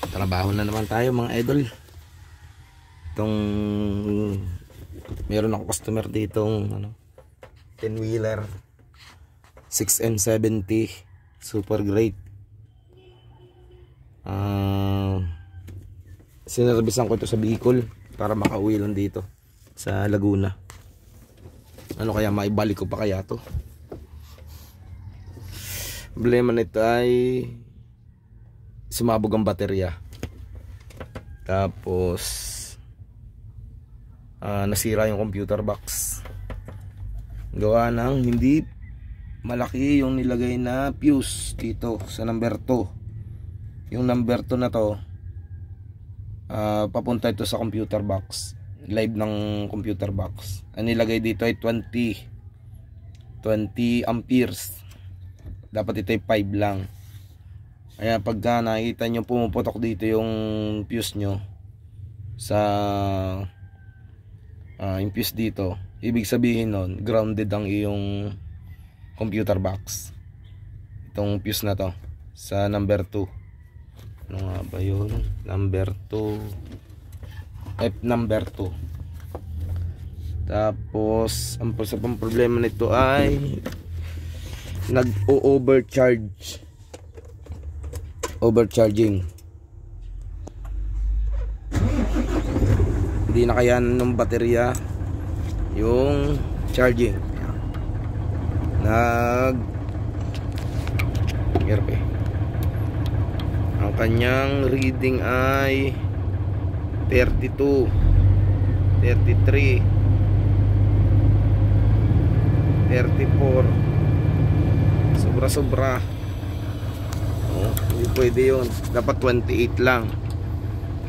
Trabaho na naman tayo mga idol. Itong meron akong customer dito, 10-wheeler 6M70 super great. Sinervisan ko ito sa Bicol para makauwi lang dito sa Laguna. Ano kaya, maibalik ko pa kaya to? Problema nito ay sumabog ang baterya, tapos nasira yung computer box. Gawa ng hindi malaki yung nilagay na fuse dito sa number 2. Yung number 2 na to, papunta ito sa computer box, live ng computer box. Ang nilagay dito ay 20 amperes. Dapat ito ay 5 lang. Kaya pagka nakikita nyo pumuputok dito yung fuse nyo sa yung fuse dito, ibig sabihin nun grounded ang iyong computer box. Itong fuse na to sa number 2. Ano nga ba yun? Number 2, F number 2. Tapos ang problema nito ay overcharging. Hindi na kaya ng baterya yung charging. Ang kanyang reading ay 32, 33, 34. Sobra. Hindi pwede yun. Dapat 28 lang.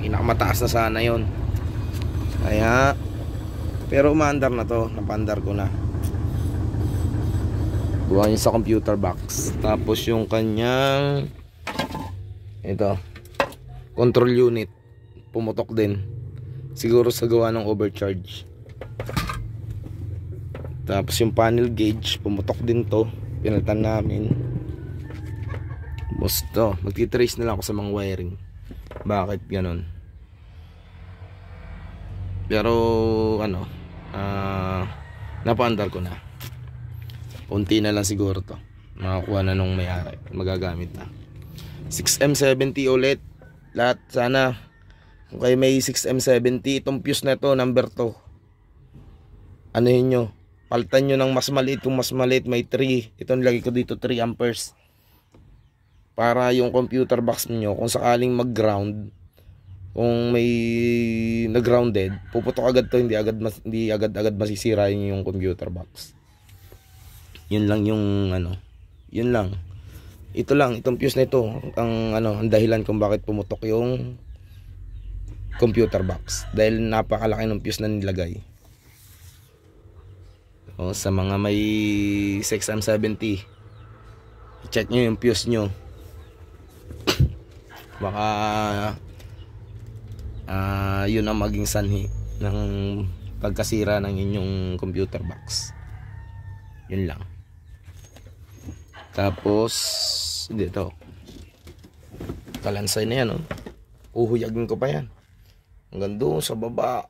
Pinakamataas na sana yun. Kaya, pero umaandar na to. Napaandar ko na. Buwan yun sa computer box. Tapos yung kanyang ito, control unit, pumutok din. Siguro sa gawa ng overcharge. Tapos yung panel gauge, pumutok din to. Pinalitan namin. Bosto, magtitrace na lang ako sa mga wiring. Bakit ganon? Pero napaandar ko na. Unti na lang siguro to. Makakuha na nung may-ari, magagamit na. 6M70 ulit. Lahat sana. Kung kayo may 6M70, itong fuse na to, number 2, anuhin nyo, palitan nyo ng mas maliit. Kung mas maliit, may 3. Ito nilagay ko dito 3 amperes. Para yung computer box niyo kung sakaling mag-ground, kung may nag-grounded, puputok agad to, hindi agad masisira yung computer box. Yun lang yung yun lang. Ito lang, itong fuse na ito ang dahilan kung bakit pumutok yung computer box, dahil napakalaki ng fuse na nilagay. Sa mga may 6M70, check nyo yung fuse nyo. Baka yun ang maging sanhi ng pagkasira ng inyong computer box. Yun lang. Tapos dito, kalansay na yan, uhuyagin ko pa yan hanggang doon sa baba.